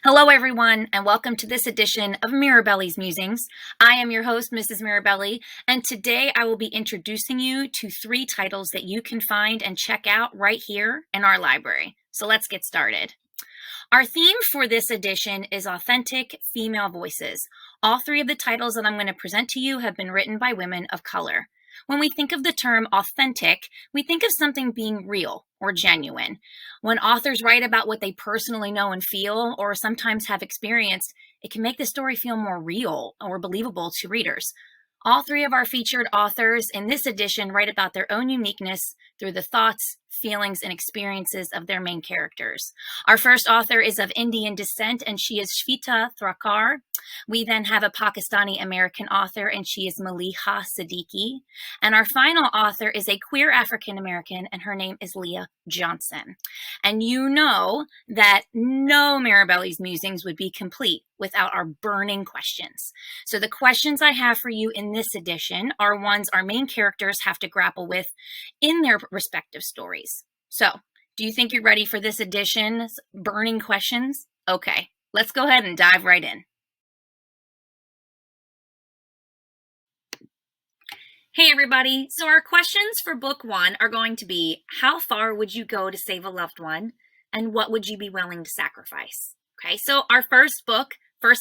Hello, everyone, and welcome to this edition of Mirabelle's Musings. I am your host, Mrs. Mirabelle, and today I will be introducing you to 3 titles that you can find and check out right here in our library. So let's get started. Our theme for this edition is authentic female voices. All 3 of the titles that I'm going to present to you have been written by women of color. When we think of the term authentic, we think of something being real or genuine. When authors write about what they personally know and feel, or sometimes have experienced, it can make the story feel more real or believable to readers. All 3 of our featured authors in this edition write about their own uniqueness through the thoughts, feelings, and experiences of their main characters. Our first author is of Indian descent, and she is Shveta Thrakar. We then have a Pakistani-American author, and she is Maliha Siddiqui. And our final author is a queer African-American, and her name is Leah Johnson. And you know that no Mirabelle's Musings would be complete without our burning questions. So the questions I have for you in this edition are ones our main characters have to grapple with in their respective stories. So, do you think you're ready for this edition's burning questions? Okay, let's go ahead and dive right in. Hey everybody, so our questions for book 1 are going to be, how far would you go to save a loved one? And what would you be willing to sacrifice? Okay, so our first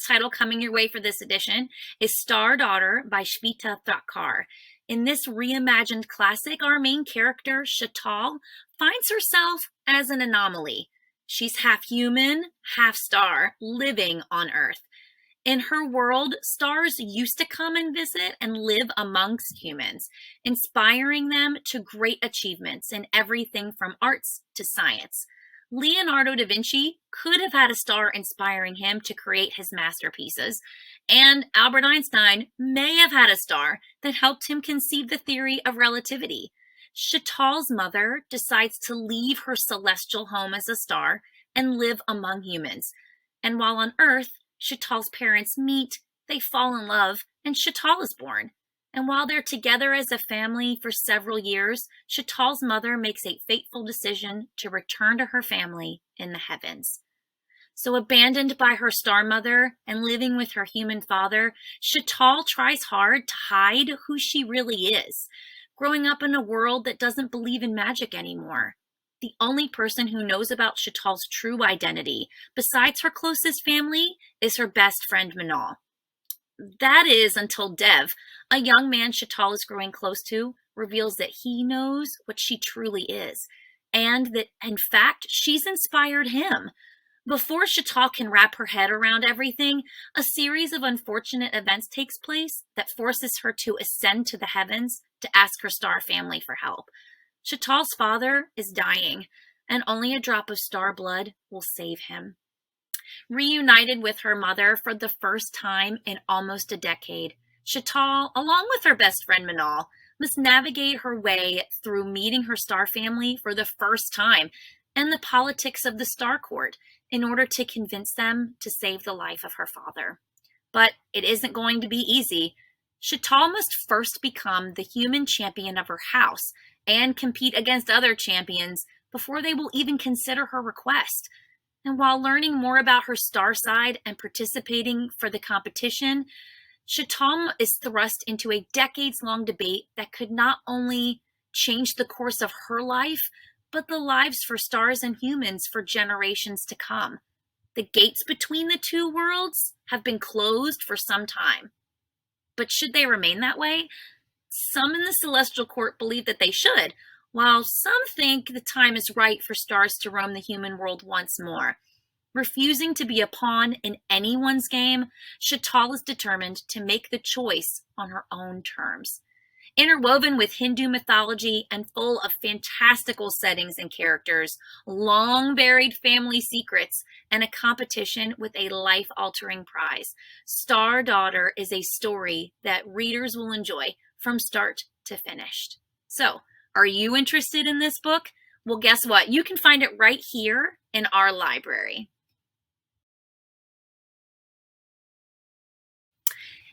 title coming your way for this edition is Star Daughter by Shveta Thrakar. In this reimagined classic, our main character, Shetal, finds herself as an anomaly. She's half human, half star, living on Earth. In her world, stars used to come and visit and live amongst humans, inspiring them to great achievements in everything from arts to science. Leonardo da Vinci could have had a star inspiring him to create his masterpieces, and Albert Einstein may have had a star that helped him conceive the theory of relativity. Shetal's mother decides to leave her celestial home as a star and live among humans. And while on Earth, Shetal's parents meet, they fall in love, and Shetal is born. And while they're together as a family for several years, Shetal's mother makes a fateful decision to return to her family in the heavens. So abandoned by her star mother and living with her human father, Shetal tries hard to hide who she really is, growing up in a world that doesn't believe in magic anymore. The only person who knows about Shetal's true identity, besides her closest family, is her best friend Manal. That is until Dev, a young man Shetal is growing close to, reveals that he knows what she truly is, and that, in fact, she's inspired him. Before Shetal can wrap her head around everything, a series of unfortunate events takes place that forces her to ascend to the heavens to ask her star family for help. Shetal's father is dying, and only a drop of star blood will save him. Reunited with her mother for the first time in almost a decade, Shetal, along with her best friend Manal, must navigate her way through meeting her star family for the first time and the politics of the Star Court in order to convince them to save the life of her father. But it isn't going to be easy. Shetal must first become the human champion of her house and compete against other champions before they will even consider her request. And while learning more about her star side and participating for the competition, Shetal is thrust into a decades-long debate that could not only change the course of her life, but the lives for stars and humans for generations to come. The gates between the two worlds have been closed for some time. But should they remain that way? Some in the Celestial Court believe that they should, while some think the time is right for stars to roam the human world once more. Refusing to be a pawn in anyone's game, Shetal is determined to make the choice on her own terms. Interwoven with Hindu mythology and full of fantastical settings and characters, long-buried family secrets, and a competition with a life-altering prize, Star Daughter is a story that readers will enjoy from start to finish. So, are you interested in this book? Well, guess what? You can find it right here in our library.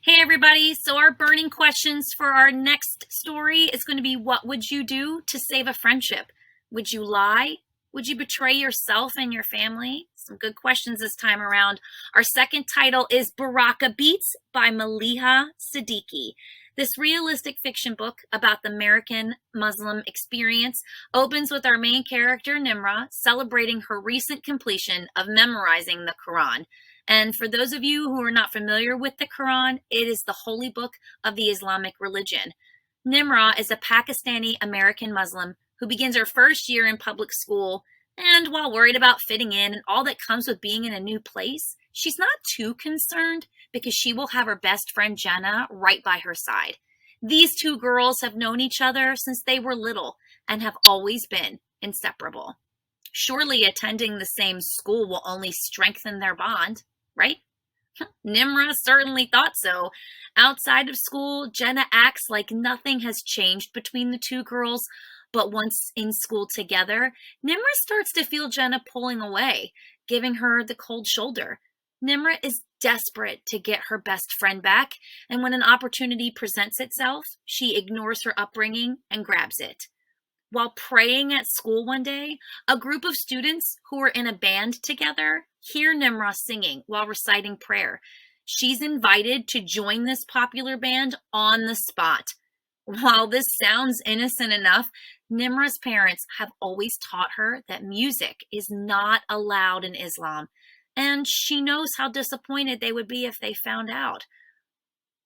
Hey everybody, so our burning questions for our next story is going to be, what would you do to save a friendship? Would you lie? Would you betray yourself and your family? Some good questions this time around. Our second title is Baraka Beats by Maliha Siddiqui. This realistic fiction book about the American Muslim experience opens with our main character, Nimra, celebrating her recent completion of memorizing the Quran. And for those of you who are not familiar with the Quran, it is the holy book of the Islamic religion. Nimra is a Pakistani American Muslim who begins her first year in public school, and while worried about fitting in and all that comes with being in a new place, she's not too concerned because she will have her best friend Jenna right by her side. These two girls have known each other since they were little and have always been inseparable. Surely attending the same school will only strengthen their bond, right? Nimra certainly thought so. Outside of school, Jenna acts like nothing has changed between the two girls, but once in school together, Nimra starts to feel Jenna pulling away, giving her the cold shoulder. Nimra is desperate to get her best friend back, and when an opportunity presents itself, she ignores her upbringing and grabs it. While praying at school one day, a group of students who were in a band together hear Nimra singing while reciting prayer. She's invited to join this popular band on the spot. While this sounds innocent enough, Nimra's parents have always taught her that music is not allowed in Islam, and she knows how disappointed they would be if they found out.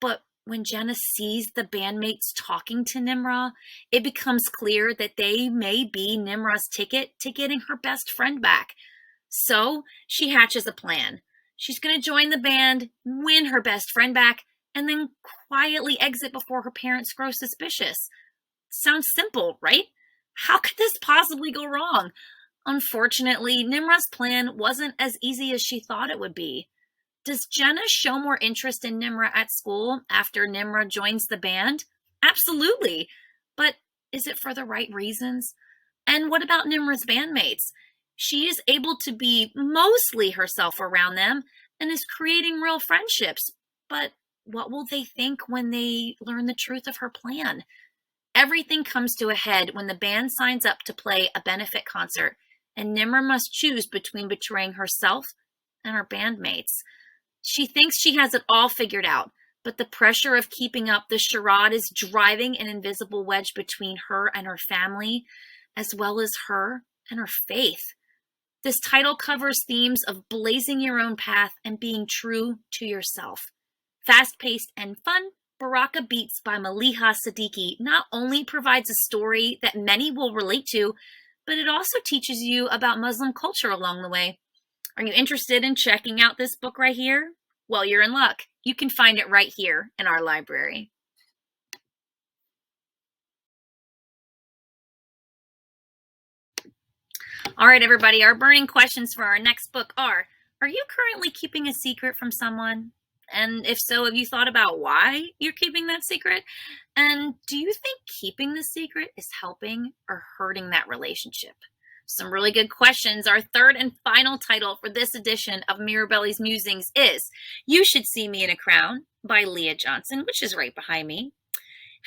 But when Jenna sees the bandmates talking to Nimra, it becomes clear that they may be Nimra's ticket to getting her best friend back. So she hatches a plan. She's going to join the band, win her best friend back, and then quietly exit before her parents grow suspicious. Sounds simple, right? How could this possibly go wrong? Unfortunately, Nimra's plan wasn't as easy as she thought it would be. Does Jenna show more interest in Nimra at school after Nimra joins the band? Absolutely. But is it for the right reasons? And what about Nimra's bandmates? She is able to be mostly herself around them and is creating real friendships. But what will they think when they learn the truth of her plan? Everything comes to a head when the band signs up to play a benefit concert, and Nimra must choose between betraying herself and her bandmates. She thinks she has it all figured out, but the pressure of keeping up the charade is driving an invisible wedge between her and her family, as well as her and her faith. This title covers themes of blazing your own path and being true to yourself. Fast-paced and fun, Baraka Beats by Maliha Siddiqui not only provides a story that many will relate to, but it also teaches you about Muslim culture along the way. Are you interested in checking out this book right here? Well, you're in luck. You can find it right here in our library. All right, everybody, our burning questions for our next book are you currently keeping a secret from someone? And if so, have you thought about why you're keeping that secret? And do you think keeping the secret is helping or hurting that relationship? Some really good questions. Our third and final title for this edition of Mirabelle's Musings is You Should See Me in a Crown by Leah Johnson, which is right behind me.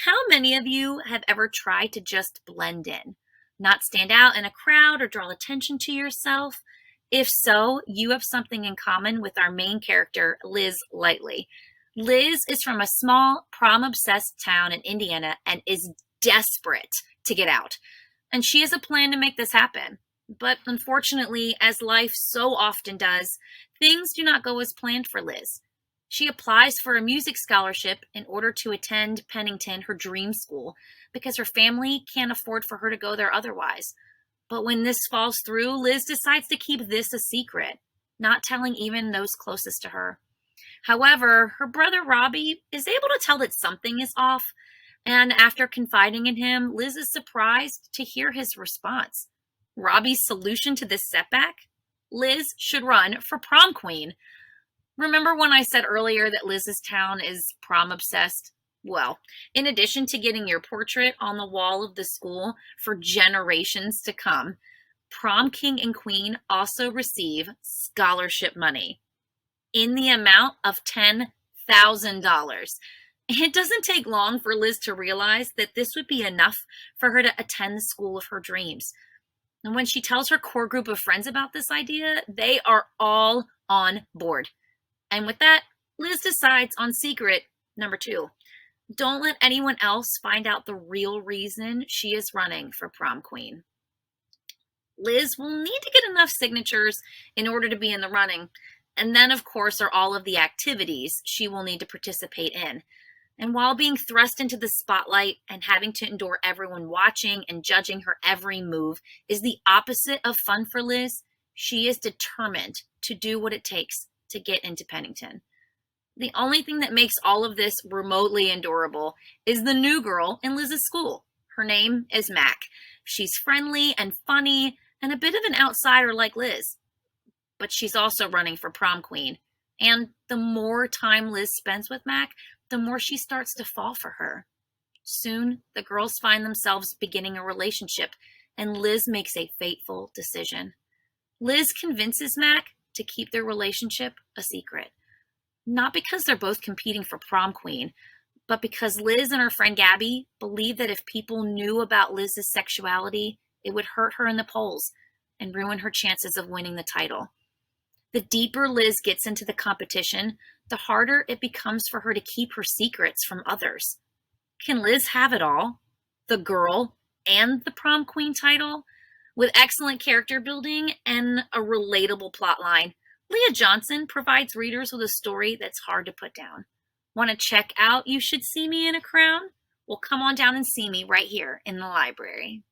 How many of you have ever tried to just blend in, not stand out in a crowd or draw attention to yourself? If so, you have something in common with our main character, Liz Lightly. Liz is from a small, prom-obsessed town in Indiana and is desperate to get out. And she has a plan to make this happen. But unfortunately, as life so often does, things do not go as planned for Liz. She applies for a music scholarship in order to attend Pennington, her dream school, because her family can't afford for her to go there otherwise. But when this falls through, Liz decides to keep this a secret, not telling even those closest to her. However, her brother Robbie is able to tell that something is off, and after confiding in him, Liz is surprised to hear his response. Robbie's solution to this setback? Liz should run for prom queen. Remember when I said earlier that Liz's town is prom obsessed? Well, in addition to getting your portrait on the wall of the school for generations to come, prom king and queen also receive scholarship money in the amount of $10,000. It doesn't take long for Liz to realize that this would be enough for her to attend the school of her dreams. And when she tells her core group of friends about this idea, they are all on board. And with that, Liz decides on secret number 2. Don't let anyone else find out the real reason she is running for prom queen. Liz will need to get enough signatures in order to be in the running. And then, of course, are all of the activities she will need to participate in. And while being thrust into the spotlight and having to endure everyone watching and judging her every move is the opposite of fun for Liz, she is determined to do what it takes to get into Pennington. The only thing that makes all of this remotely endurable is the new girl in Liz's school. Her name is Mac. She's friendly and funny and a bit of an outsider like Liz. But she's also running for prom queen. And the more time Liz spends with Mac, the more she starts to fall for her. Soon, the girls find themselves beginning a relationship, and Liz makes a fateful decision. Liz convinces Mac to keep their relationship a secret. Not because they're both competing for prom queen, but because Liz and her friend Gabby believe that if people knew about Liz's sexuality, it would hurt her in the polls and ruin her chances of winning the title. The deeper Liz gets into the competition, the harder it becomes for her to keep her secrets from others. Can Liz have it all? The girl and the prom queen title? With excellent character building and a relatable plotline, Leah Johnson provides readers with a story that's hard to put down. Want to check out You Should See Me in a Crown? Well, come on down and see me right here in the library.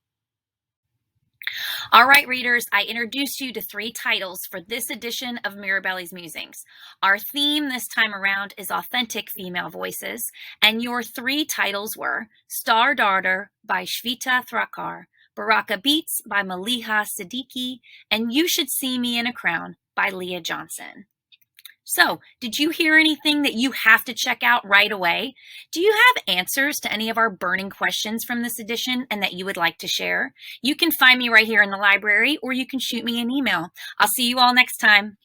All right, readers, I introduced you to 3 titles for this edition of Mirabelle's Musings. Our theme this time around is authentic female voices, and your 3 titles were Star Darter by Shveta Thrakar, Baraka Beats by Maliha Siddiqui, and You Should See Me in a Crown by Leah Johnson. So, did you hear anything that you have to check out right away? Do you have answers to any of our burning questions from this edition and that you would like to share? You can find me right here in the library, or you can shoot me an email. I'll see you all next time.